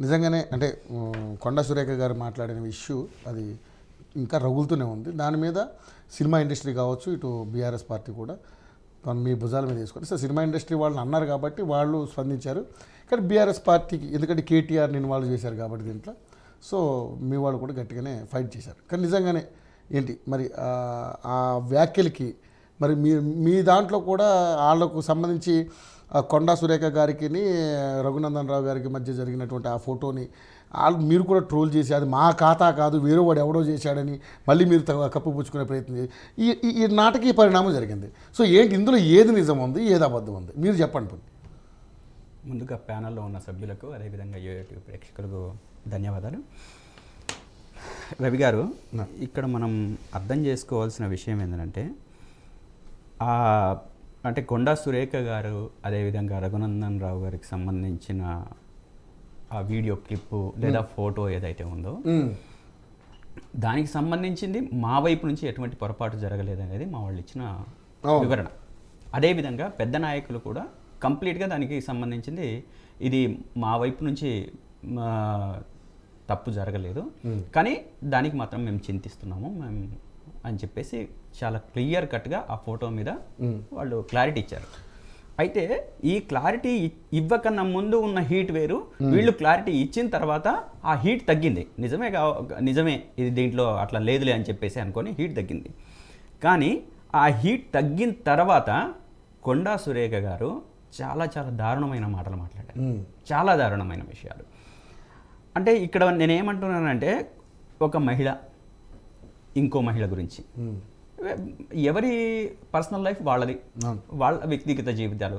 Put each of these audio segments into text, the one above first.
నిజంగానే అంటే కొండా సురేఖ గారు మాట్లాడిన ఇష్యూ అది ఇంకా రగులుతూనే ఉంది. దాని మీద సినిమా ఇండస్ట్రీ కావచ్చు, ఇటు బీఆర్ఎస్ పార్టీ కూడా మీ భుజాల మీద తీసుకొని సో సినిమా ఇండస్ట్రీ వాళ్ళని అన్నారు కాబట్టి వాళ్ళు స్పందించారు. కానీ బీఆర్ఎస్ పార్టీకి ఎందుకంటే కేటీఆర్ని ఇన్వాల్వ్ చేశారు కాబట్టి దీంట్లో సో మీ వాళ్ళు కూడా గట్టిగానే ఫైట్ చేశారు. కానీ నిజంగానే ఏంటి మరి ఆ వ్యాఖ్యలకి మరి మీ దాంట్లో కూడా వాళ్ళకు సంబంధించి కొండా సురేఖ గారికి రఘునందన్ రావు గారికి మధ్య జరిగినటువంటి ఆ ఫోటోని మీరు కూడా ట్రోల్ చేసి అది మా ఖాతా కాదు వేరే వాడు ఎవడో చేశాడని మళ్ళీ మీరు కప్పుపుచ్చుకునే ప్రయత్నం చేసి ఈ నాటకీయ పరిణామం జరిగింది. సో ఏంటి ఇందులో ఏది నిజం ఉంది, ఏది అబద్ధం ఉంది, మీరు చెప్పండి. ముందుగా ప్యానల్లో ఉన్న సభ్యులకు అదేవిధంగా యూట్యూబ్ ప్రేక్షకులకు ధన్యవాదాలు. రవి గారు, ఇక్కడ మనం అర్థం చేసుకోవాల్సిన విషయం ఏంటంటే అంటే కొండా సురేఖ గారు అదేవిధంగా రఘునందన్ రావు గారికి సంబంధించిన ఆ వీడియో క్లిప్పు లేదా ఫోటో ఏదైతే ఉందో దానికి సంబంధించింది మా వైపు నుంచి ఎటువంటి పొరపాటు జరగలేదనేది మా వాళ్ళు ఇచ్చిన వివరణ. అదేవిధంగా పెద్ద నాయకులు కూడా కంప్లీట్గా దానికి సంబంధించింది ఇది మా వైపు నుంచి తప్పు జరగలేదు, కానీ దానికి మాత్రం మేము చింతిస్తున్నాము మేము అని చెప్పేసి చాలా క్లియర్ కట్గా ఆ ఫోటో మీద వాళ్ళు క్లారిటీ ఇచ్చారు. అయితే ఈ క్లారిటీ ఇవ్వకన్నా ముందు ఉన్న హీట్ వేరు, వీళ్ళు క్లారిటీ ఇచ్చిన తర్వాత ఆ హీట్ తగ్గింది. నిజమే ఇది దీంట్లో అట్లా లేదులే అని చెప్పేసి అనుకొని హీట్ తగ్గింది. కానీ ఆ హీట్ తగ్గిన తర్వాత కొండా సురేఖ గారు చాలా చాలా దారుణమైన మాటలు మాట్లాడారు, చాలా దారుణమైన విషయాలు. అంటే ఇక్కడ నేనేమంటున్నానంటే ఒక మహిళ ఇంకో మహిళ గురించి, ఎవరి పర్సనల్ లైఫ్ వాళ్ళది, వాళ్ళ వ్యక్తిగత జీవితాలు,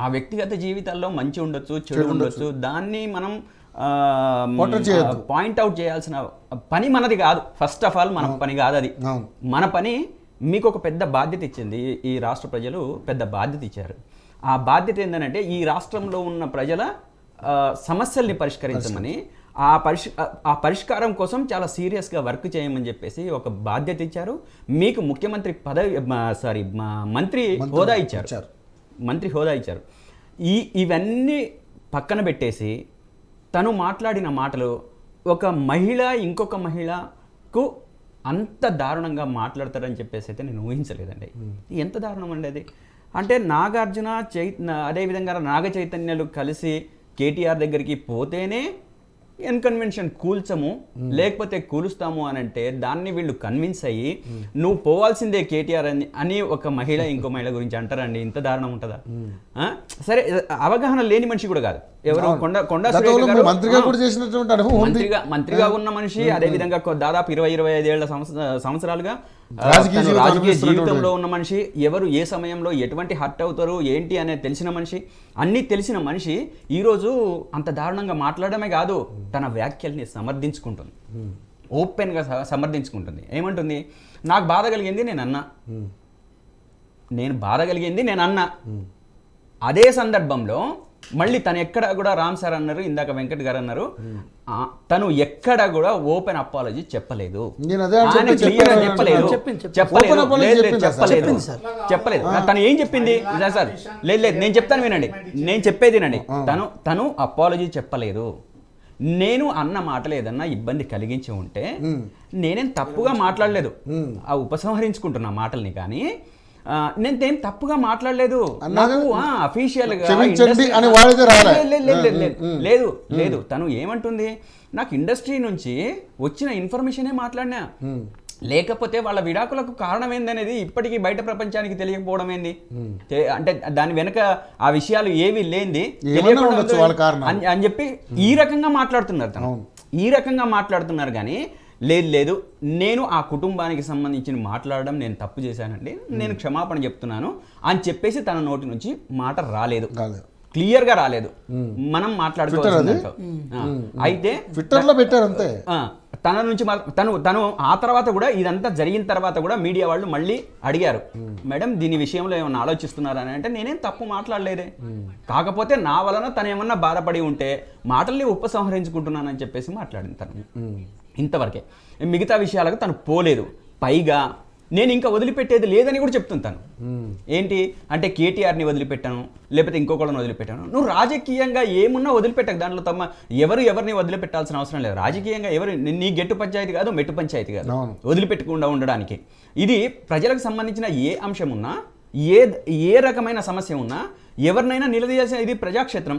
ఆ వ్యక్తిగత జీవితాల్లో మంచి ఉండొచ్చు చెడు ఉండొచ్చు, దాన్ని మనం పాయింట్అవుట్ చేయాల్సిన పని మనది కాదు. ఫస్ట్ ఆఫ్ ఆల్ మన పని కాదు అది. మన పని మీకు ఒక పెద్ద బాధ్యత ఇచ్చింది ఈ రాష్ట్ర ప్రజలు, పెద్ద బాధ్యత ఇచ్చారు. ఆ బాధ్యత ఏంటంటే ఈ రాష్ట్రంలో ఉన్న ప్రజల సమస్యల్ని పరిష్కరించమని, ఆ పరిష్కారం కోసం చాలా సీరియస్గా వర్క్ చేయమని చెప్పేసి ఒక బాధ్యత ఇచ్చారు. మీకు ముఖ్యమంత్రి మంత్రి హోదా ఇచ్చారు, మంత్రి హోదా ఇచ్చారు. ఇవన్నీ పక్కన పెట్టేసి తను మాట్లాడిన మాటలు ఒక మహిళ ఇంకొక మహిళకు అంత దారుణంగా మాట్లాడతారని చెప్పేసి అయితే నేను ఊహించలేదండి. ఎంత దారుణం అండి అది. అంటే నాగార్జున అదేవిధంగా నాగ చైతన్యాలు కలిసి కేటీఆర్ దగ్గరికి పోతేనే ఎన్కన్వెన్షన్ కూల్చము లేకపోతే కూలుస్తాము అని అంటే దాన్ని వీళ్ళు కన్విన్స్ అయ్యి నువ్వు పోవాల్సిందే కేటీఆర్ అని ఒక మహిళ ఇంకో మహిళ గురించి అంటారండి. ఇంత దారుణం ఉంటుందా? సరే, అవగాహన లేని మనిషి కూడా కాదు. ఎవరు కొండా సురేఖ గారు మంత్రిగా ఉన్న మనిషి, అదేవిధంగా దాదాపు 20-25 ఏళ్ల సంవత్సరాలుగా రాజకీయ జీవితంలో ఉన్న మనిషి, ఎవరు ఏ సమయంలో ఎటువంటి హర్ట్ అవుతారు ఏంటి అనేది తెలిసిన మనిషి, అన్నీ తెలిసిన మనిషి ఈరోజు అంత దారుణంగా మాట్లాడమే కాదు, తన వ్యాఖ్యల్ని సమర్థించుకుంటుంది, ఓపెన్గా సమర్థించుకుంటుంది. ఏమంటుంది? నాకు బాధ కలిగింది నేను అన్నా. అదే సందర్భంలో మళ్ళీ తను ఎక్కడ కూడా రామ్ సార్ అన్నారు, ఇందాక వెంకట్ గారు అన్నారు, తను ఎక్కడ కూడా ఓపెన్ అపాలజీ చెప్పలేదు. తను ఏం చెప్పింది సార్? లేదు నేను చెప్తాను వినండి, నేను చెప్పేది వినండి. తను అపాలజీ చెప్పలేదు. నేను అన్న మాటలు ఏదన్నా ఇబ్బంది కలిగించి ఉంటే నేనేం తప్పుగా మాట్లాడలేదు, ఆ ఉపసంహరించుకుంటున్నా మాటల్ని. కానీ నేనేం తప్పుగా మాట్లాడలేదు. నాకు అఫీషియల్ గా లేదు. తను ఏమంటుంది? నాకు ఇండస్ట్రీ నుంచి వచ్చిన ఇన్ఫర్మేషనే మాట్లాడినా, లేకపోతే వాళ్ళ విడాకులకు కారణం ఏందనేది ఇప్పటికీ బయట ప్రపంచానికి తెలియకపోవడం ఏంది? అంటే దాని వెనక ఆ విషయాలు ఏవి లేనిది అని చెప్పి ఈ రకంగా మాట్లాడుతున్నారు. కానీ లేదు నేను ఆ కుటుంబానికి సంబంధించిన మాట్లాడడం నేను తప్పు చేశానండి, నేను క్షమాపణ చెప్తున్నాను అని చెప్పేసి తన నోటి నుంచి మాట రాలేదు, క్లియర్గా రాలేదు. మనం మాట్లాడుకోవాలి. అయితే ట్విట్టర్లో పెట్టారు అంతే. తన నుంచి తను ఆ తర్వాత కూడా ఇదంతా జరిగిన తర్వాత కూడా మీడియా వాళ్ళు మళ్ళీ అడిగారు, మేడం దీని విషయంలో ఏమన్నా ఆలోచిస్తున్నారా అని. అంటే నేనేం తప్పు మాట్లాడలేదే, కాకపోతే నా వలన తను ఏమన్నా బాధపడి ఉంటే మాటల్ని ఉపసంహరించుకుంటున్నానని చెప్పేసి మాట్లాడింది తను. ఇంతవరకే, మిగతా విషయాలకు తను పోలేదు. పైగా నేను ఇంకా వదిలిపెట్టేది లేదని కూడా చెప్తుంటాను. ఏంటి అంటే కేటీఆర్ని వదిలిపెట్టాను, లేకపోతే ఇంకొకళ్ళని వదిలిపెట్టాను. నువ్వు రాజకీయంగా ఏమున్నా వదిలిపెట్టక, దాంట్లో తమ ఎవరిని వదిలిపెట్టాల్సిన అవసరం లేదు. రాజకీయంగా నీ గెట్టు పంచాయతీ కాదు, మెట్టు పంచాయతీ కాదు వదిలిపెట్టకుండా ఉండడానికి. ఇది ప్రజలకు సంబంధించిన ఏ అంశం ఉన్నా, ఏ రకమైన సమస్య ఉన్నా ఎవరినైనా నిలదీయాల్సిన, ఇది ప్రజాక్షేత్రం.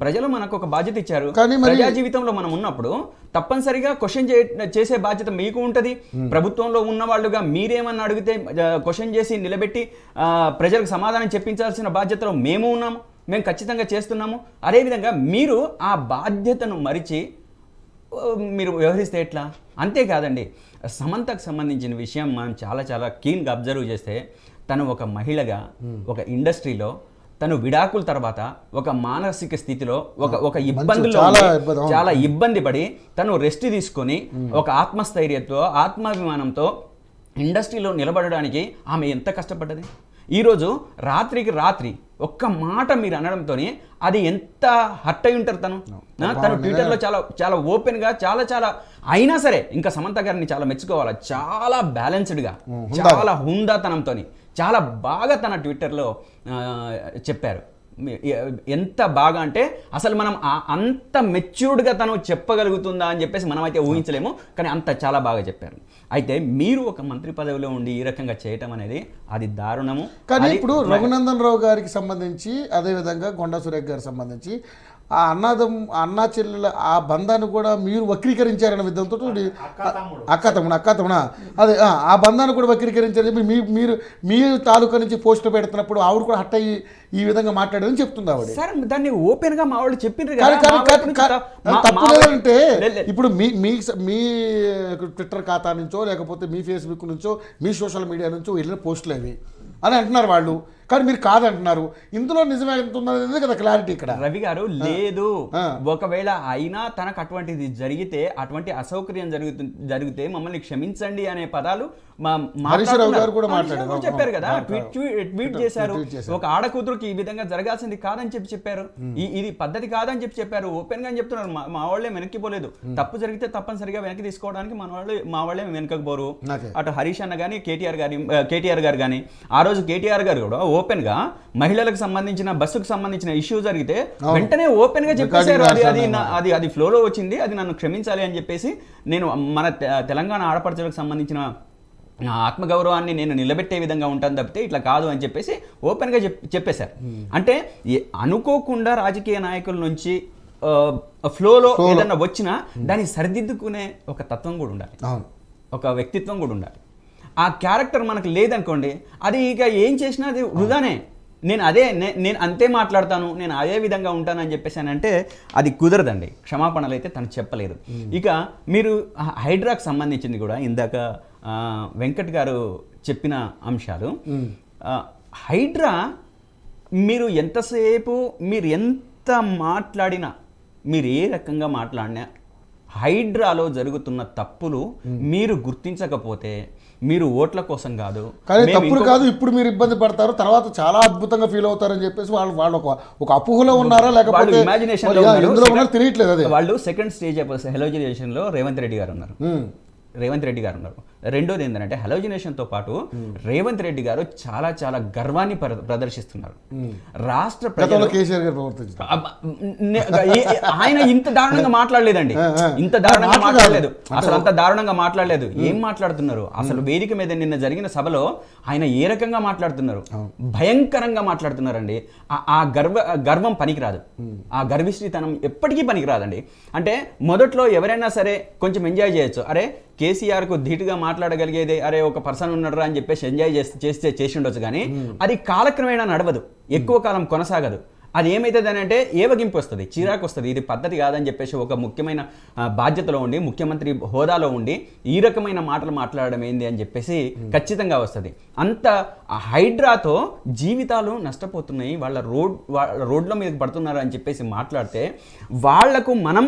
ప్రజలు మనకు ఒక బాధ్యత ఇచ్చారు. ప్రజా జీవితంలో మనం ఉన్నప్పుడు తప్పనిసరిగా క్వశ్చన్ చేసే బాధ్యత మీకు ఉంటుంది. ప్రభుత్వంలో ఉన్న వాళ్ళుగా మీరేమన్నా అడిగితే క్వశ్చన్ చేసి నిలబెట్టి ప్రజలకు సమాధానం చెప్పించాల్సిన బాధ్యతలో మేము ఉన్నాము, మేము ఖచ్చితంగా చేస్తున్నాము. అదేవిధంగా మీరు ఆ బాధ్యతను మరిచి మీరు వ్యవహరిస్తే ఎట్లా? అంతేకాదండి, సమంతకు సంబంధించిన విషయం మనం చాలా కీన్గా అబ్జర్వ్ చేస్తే, తను ఒక మహిళగా ఒక ఇండస్ట్రీలో తను విడాకుల తర్వాత ఒక మానసిక స్థితిలో ఒక ఇబ్బందుల్లో చాలా ఇబ్బంది పడి తను రెస్ట్ తీసుకొని ఒక ఆత్మస్థైర్యంతో ఆత్మాభిమానంతో ఇండస్ట్రీలో నిలబడడానికి ఆమె ఎంత కష్టపడ్డది. ఈరోజు రాత్రికి రాత్రి ఒక్క మాట మీరు అనడంతో అది ఎంత హర్ట్ అయి ఉంటారు. తను ట్విట్టర్లో చాలా ఓపెన్గా చాలా అయినా సరే ఇంకా సమంత గారిని చాలా మెచ్చుకోవాలి. చాలా బ్యాలెన్స్డ్గా, చాలా హుందాతనంతో చాలా బాగా తన ట్విట్టర్లో చెప్పారు. ఎంత బాగా అంటే అసలు మనం అంత మెచ్యూర్డ్గా తను చెప్పగలుగుతుందా అని చెప్పేసి మనం అయితే ఊహించలేము, కానీ అంత చాలా బాగా చెప్పారు. అయితే మీరు ఒక మంత్రి పదవిలో ఉండి ఈ రకంగా చేయటం అనేది అది దారుణము. కానీ ఇప్పుడు రఘునందన్ రావు గారికి సంబంధించి, అదేవిధంగా కొండా సురేఖ గారికి సంబంధించి ఆ అన్నా చెల్లెల ఆ బంధాన్ని కూడా మీరు వక్రీకరించారన్న విధంతో అక్క తమ్ముడా అదే ఆ బంధాన్ని కూడా వక్రీకరించారని చెప్పి మీరు మీ తాలూకా నుంచి పోస్టులు పెడుతున్నప్పుడు ఆవిడ కూడా హట్ అయ్యి ఈ విధంగా మాట్లాడారని చెప్తుంది ఆవిడ. సార్ దాన్ని ఓపెన్ గా మా వాళ్ళు చెప్పిండ్రు. తప్పు లేదంటే ఇప్పుడు మీ ట్విట్టర్ ఖాతా నుంచో లేకపోతే మీ ఫేస్బుక్ నుంచో మీ సోషల్ మీడియా నుంచో వెళ్ళిన పోస్టులు అవి అని అంటున్నారు వాళ్ళు, కానీ మీరు కాదంటున్నారు. ఇందులో నిజమే ఎంత ఉన్నది కదా క్లారిటీ ఇక్కడ. రవి గారు లేదు, ఒకవేళ అయినా తనకు అటువంటిది జరిగితే, అటువంటి అసౌకర్యం జరిగితే మమ్మల్ని క్షమించండి అనే పదాలు చెప్పారు కదా, ట్వీట్ చేశారు. ఒక ఆడకూతురుకి ఈ విధంగా జరగాల్సింది కాదని చెప్పారు, ఇది పద్ధతి కాదని చెప్పారు. ఓపెన్ గా చెప్తున్నారు. మా వాళ్ళే వెనక్కిపోలేదు. తప్పు జరిగితే తప్పనిసరిగా వెనక్కి తీసుకోవడానికి మా వాళ్ళే వెనకపోరు. అటు హరీష్ అన్న కానీ కేటీఆర్ గారు కానీ, ఆ రోజు కేటీఆర్ గారు కూడా ఓపెన్ గా మహిళలకు సంబంధించిన బస్సుకు సంబంధించిన ఇష్యూ జరిగితే వెంటనే ఓపెన్ గా చెప్పేశారు. అది ఫ్లోలో వచ్చింది, అది నన్ను క్షమించాలి అని చెప్పేసి, నేను మన తెలంగాణ ఆడపడుచులకు సంబంధించిన ఆత్మగౌరవాన్ని నేను నిలబెట్టే విధంగా ఉంటాను తప్పితే ఇట్లా కాదు అని చెప్పేసి ఓపెన్గా చెప్పేశారు. అంటే అనుకోకుండా రాజకీయ నాయకుల నుంచి ఫ్లోలో ఏదన్నా వచ్చినా దాన్ని సరిదిద్దుకునే ఒక తత్వం కూడా ఉండాలి, ఒక వ్యక్తిత్వం కూడా ఉండాలి. ఆ క్యారెక్టర్ మనకు లేదనుకోండి, అది ఇక ఏం చేసినా అది వృధానే. నేను అంతే మాట్లాడతాను, నేను అదే విధంగా ఉంటానని చెప్పేసానంటే అది కుదరదండి. క్షమాపణలు అయితే తను చెప్పలేదు. ఇక మీరు హైడ్రాకు సంబంధించింది కూడా ఇందాక వెంకట్ గారు చెప్పిన అంశాలు. హైడ్రా మీరు ఎంతసేపు మీరు ఎంత మాట్లాడినా, మీరు ఏ రకంగా మాట్లాడినా, హైడ్రాలో జరుగుతున్న తప్పులు మీరు గుర్తించకపోతే మీరు ఓట్ల కోసం కాదు, కానీ తప్పులు కాదు ఇప్పుడు మీరు ఇబ్బంది పడతారు, తర్వాత చాలా అద్భుతంగా ఫీల్ అవుతారని చెప్పేసి వాళ్ళు ఒక అపోహలో ఉన్నారా లేకపోతే ఇమాజినేషన్ తెలియట్లేదు. అదే వాళ్ళు సెకండ్ స్టేజ్ హెలోజినేషన్ లో రేవంత్ రెడ్డి గారు ఉన్నారు. రెండోది ఏంటంటే హలోజినేషన్తో పాటు రేవంత్ రెడ్డి గారు చాలా గర్వాన్ని ప్రదర్శిస్తున్నారు. రాష్ట్ర ప్రజలు ఆయన ఇంత దారుణంగా మాట్లాడలేదండి, ఇంత దారుణంగా మాట్లాడలేదు, అసలు అంత దారుణంగా మాట్లాడలేదు. ఏం మాట్లాడుతున్నారు అసలు? వేదిక మీద నిన్న జరిగిన సభలో ఆయన ఏ రకంగా మాట్లాడుతున్నారు? భయంకరంగా మాట్లాడుతున్నారండి. ఆ గర్వం పనికిరాదు, ఆ గర్విష్ఠితనం ఎప్పటికీ పనికిరాదండి. అంటే మొదట్లో ఎవరైనా సరే కొంచెం ఎంజాయ్ చేయొచ్చు, అరే కేసీఆర్కు ధీటుగా మాట్లాడగలిగేది, అరే ఒక పర్సన్ ఉన్నాడురా అని చెప్పేసి ఎంజాయ్ చేసి ఉండొచ్చు. కానీ అది కాలక్రమేణా నడవదు, ఎక్కువ కాలం కొనసాగదు. అది ఏమవుతుంది అని అంటే ఏవగింపు వస్తుంది, చిరాకు వస్తుంది. ఇది పద్ధతి కాదని చెప్పేసి ఒక ముఖ్యమైన బాధ్యతలో ఉండి, ముఖ్యమంత్రి హోదాలో ఉండి ఈ రకమైన మాటలు మాట్లాడడం ఏంది అని చెప్పేసి ఖచ్చితంగా వస్తుంది. అంత హైడ్రాతో జీవితాలు నష్టపోతున్నాయి, వాళ్ళ రోడ్ల మీద పడుతున్నారు అని చెప్పేసి మాట్లాడితే వాళ్లకు మనం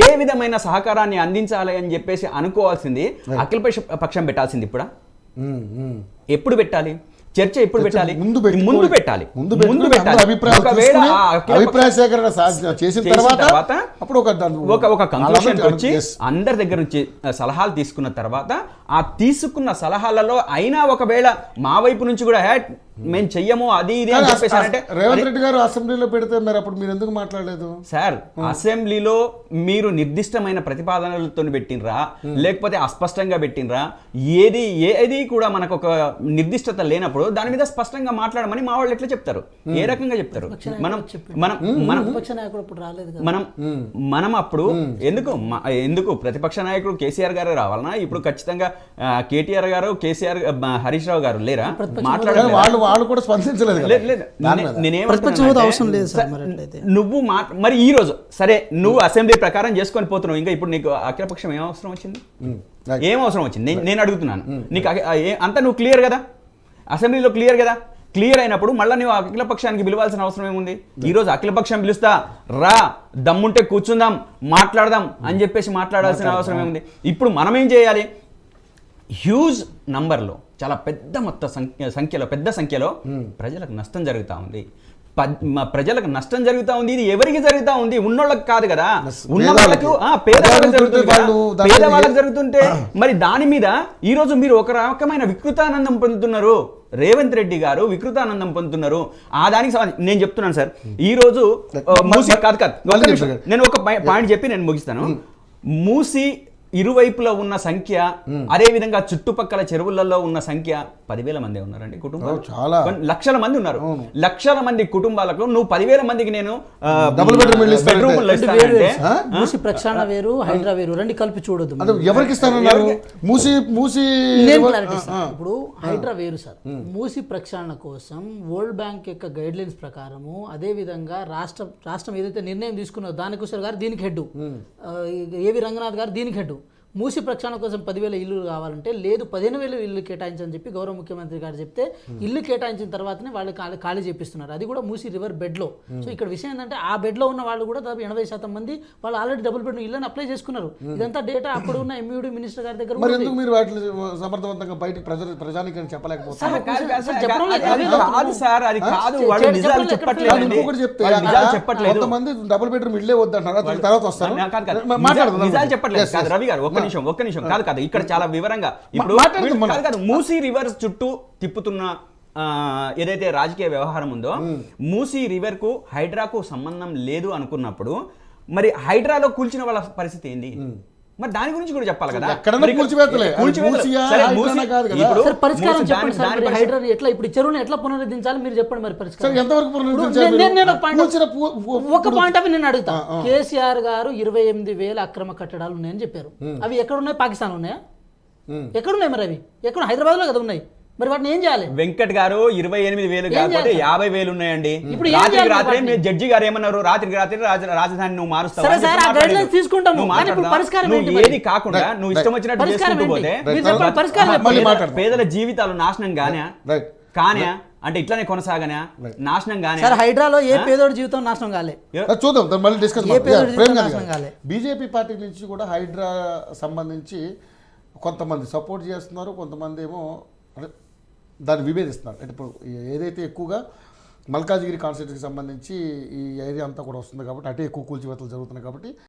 ఏ విధమైన సహకారాన్ని అందించాలి అని చెప్పేసి అనుకోవాల్సింది అఖిల పక్షం పెట్టాల్సింది. ఇప్పుడు ఎప్పుడు పెట్టాలి? చర్చ ఎప్పుడు పెట్టాలి? ముందు ముందు పెట్టాలి. ముందు పెట్టాలి. ఒకవేళ అభిప్రాయ సేకరణ చేసిన తర్వాత అప్పుడు ఒక కంక్లూషన్ వచ్చి అందరి దగ్గర నుంచి సలహాలు తీసుకున్న తర్వాత ఆ తీసుకున్న సలహాలలో అయినా ఒకవేళ మా వైపు నుంచి కూడా మేము చెయ్యము అది ఇది అని చెప్పేసారంటే, రేవంత్ రెడ్డి గారు అసెంబ్లీలో పెడితే మరి అప్పుడు మీరు ఎందుకు మాట్లాడలేదు సార్? అసెంబ్లీలో మీరు నిర్దిష్టమైన ప్రతిపాదనలతో పెట్టినరా లేకపోతే అస్పష్టంగా పెట్టినరా? ఏది కూడా మనకు ఒక నిర్దిష్టత లేనప్పుడు దాని మీద స్పష్టంగా మాట్లాడమని మా వాళ్ళు ఎట్లా చెప్తారు? ఏ రకంగా చెప్తారు? మనం అప్పుడు ఎందుకు ప్రతిపక్ష నాయకుడు కేసీఆర్ గారు రావాలన్నా? ఇప్పుడు ఖచ్చితంగా కేటీఆర్ గారు, కేసీఆర్, హరీష్ రావు గారు లేరా? మాట్లాడారు. వాళ్ళు కూడా స్పందించలేదు. నువ్వు మరి ఈ రోజు సరే నువ్వు అసెంబ్లీ ప్రకారం చేసుకొని పోతున్నావు, ఇంకా ఇప్పుడు నీకు అఖిలపక్షం ఏం అవసరం వచ్చింది? ఏం అవసరం వచ్చింది నేను అడుగుతున్నాను. నీకు అంతా నువ్వు క్లియర్ కదా, అసెంబ్లీలో క్లియర్ కదా. క్లియర్ అయినప్పుడు మళ్ళీ నువ్వు అఖిలపక్షానికి పిలవాల్సిన అవసరం ఏముంది? ఈ రోజు అఖిలపక్షం పిలుస్తా రా, దమ్ముంటే కూర్చుందాం, మాట్లాడదాం అని చెప్పేసి మాట్లాడాల్సిన అవసరం ఏముంది? ఇప్పుడు మనం ఏం చేయాలి? హ్యూజ్ నంబర్లో, చాలా పెద్ద సంఖ్యలో ప్రజలకు నష్టం జరుగుతూ ఉంది. ప్రజలకు నష్టం జరుగుతూ ఉంది. ఇది ఎవరికి జరుగుతూ ఉంది? ఉన్నోళ్ళకి కాదు కదా, ఉన్న వాళ్ళకు, పేదవాళ్ళకి జరుగుతుంది కదా. పేదవాళ్ళకి జరుగుతుంటే మరి దాని మీద ఈ రోజు మీరు ఒక రకమైన వికృతానందం పొందుతున్నారు. రేవంత్ రెడ్డి గారు వికృతానందం పొందుతున్నారు. ఆ దానికి నేను చెప్తున్నాను సార్, ఈ రోజు నేను ఒక పాయింట్ చెప్పి నేను ముగిస్తాను. మూసి ఇరువైపులో ఉన్న సంఖ్య, అదే విధంగా చుట్టుపక్కల చెరువులలో ఉన్న సంఖ్య 10,000 మంది ఉన్నారండి కుటుంబాలు. చాలా లక్షల మంది ఉన్నారు. లక్షల మంది కుటుంబాలకు నువ్వు 10,000 మందికి నేను మూసి ప్రక్షాళన వేరు, హైడ్రా వేరు, రెండు కలిపి చూడొద్దు. ఎవరికి ఇస్తానన్నారు? ఇప్పుడు హైడ్రా వేరు సార్. మూసి ప్రక్షాళన కోసం వరల్డ్ బ్యాంక్ యొక్క గైడ్ లైన్స్ ప్రకారము, అదే విధంగా రాష్ట్రం ఏదైతే నిర్ణయం తీసుకున్నదో దానికోసం గారు దీనికి హెడ్, ఏవి రంగనాథ్ గారు దీనికి హెడ్. మూసి ప్రక్షాళన కోసం 10,000 ఇల్లు కావాలంటే లేదు 15,000 ఇల్లు కేటాయించని చెప్పి గౌరవ ముఖ్యమంత్రి గారు చెప్తే ఇల్లు కేటాయించిన తర్వాతనే వాళ్ళు ఖాళీ చేపిస్తున్నారు. అది కూడా మూసి రివర్ బెడ్లో. సో ఇక్కడ విషయం ఏంటంటే ఆ బెడ్లో ఉన్న వాళ్ళు కూడా దాదాపు 80% మంది వాళ్ళు ఆల్రెడీ డబుల్ బెడ్ ఇల్లుని అప్లై చేసుకున్నారు. ఇదంతా డేటా అప్పుడు ఉన్న ఎంయూడీ మినిస్టర్ గారి దగ్గర. మీరు వాటిని సమర్థవంతంగా బయటకు ప్రజానికి చెప్పలేకపోతారు. కొంతమంది డబుల్ బెడ్రూమ్ ఇల్లే వద్దంటారు, తర్వాత వస్తారు. రవి గారు ఒక్క నిమిషం కాదు ఇక్కడ చాలా వివరంగా ఇప్పుడు మూసీ రివర్ చుట్టూ తిప్పుతున్న ఏదైతే రాజకీయ వ్యవహారం ఉందో, మూసీ రివర్ కు హైడ్రాకు సంబంధం లేదు అనుకున్నప్పుడు మరి హైడ్రాలో కూల్చిన వాళ్ళ పరిస్థితి ఏంది? మరి దాని గురించి కూడా చెప్పాలి కదా. ఇప్పుడు చెరువును ఎట్లా పునరుద్ధరించాలి మీరు చెప్పండి. మరి పరిష్కారం ఒక పాయింట్ ఆఫ్ నేను అడుగుతా. కేసీఆర్ గారు 28,000 అక్రమ కట్టడాలు ఉన్నాయని చెప్పారు. అవి ఎక్కడున్నాయి? పాకిస్తాన్ ఉన్నాయా? ఎక్కడున్నాయి? మరి అవి ఎక్కడ? హైదరాబాద్ లో కదా ఉన్నాయి. మరి వాటిని ఏం చేయాలి? వెంకట్ గారు 28,000 కాకపోతే 50,000 ఉన్నాయండి. రాత్రి జడ్జి గారు ఏమన్నారు? రాత్రికి రాజధాని నువ్వు మారుస్తావు, ఏది కాకుండా నువ్వు ఇష్టం వచ్చినట్టు చేసుకుంటూ పోతే పేదల జీవితాలు నాశనం కానా అంటే ఇట్లానే కొనసాగనా? నాశనం గానే. హైడ్రాలో ఏ పేదోడి జీవితం నాశనం కాలే. చూద్దాం మళ్ళీ డిస్కస్. బీజేపీ పార్టీ నుంచి కూడా హైడ్రా సంబంధించి కొంతమంది సపోర్ట్ చేస్తున్నారు, కొంతమంది ఏమో దాన్ని విభేదిస్తున్నారు. అంటే ఇప్పుడు ఏదైతే ఎక్కువగా మల్కాజ్గిరి కాన్స్టిట్యూన్సీకి సంబంధించి ఈ ఏరియా అంతా కూడా వస్తుంది కాబట్టి అటే ఎక్కువ కూల్చివేతలు జరుగుతున్నాయి కాబట్టి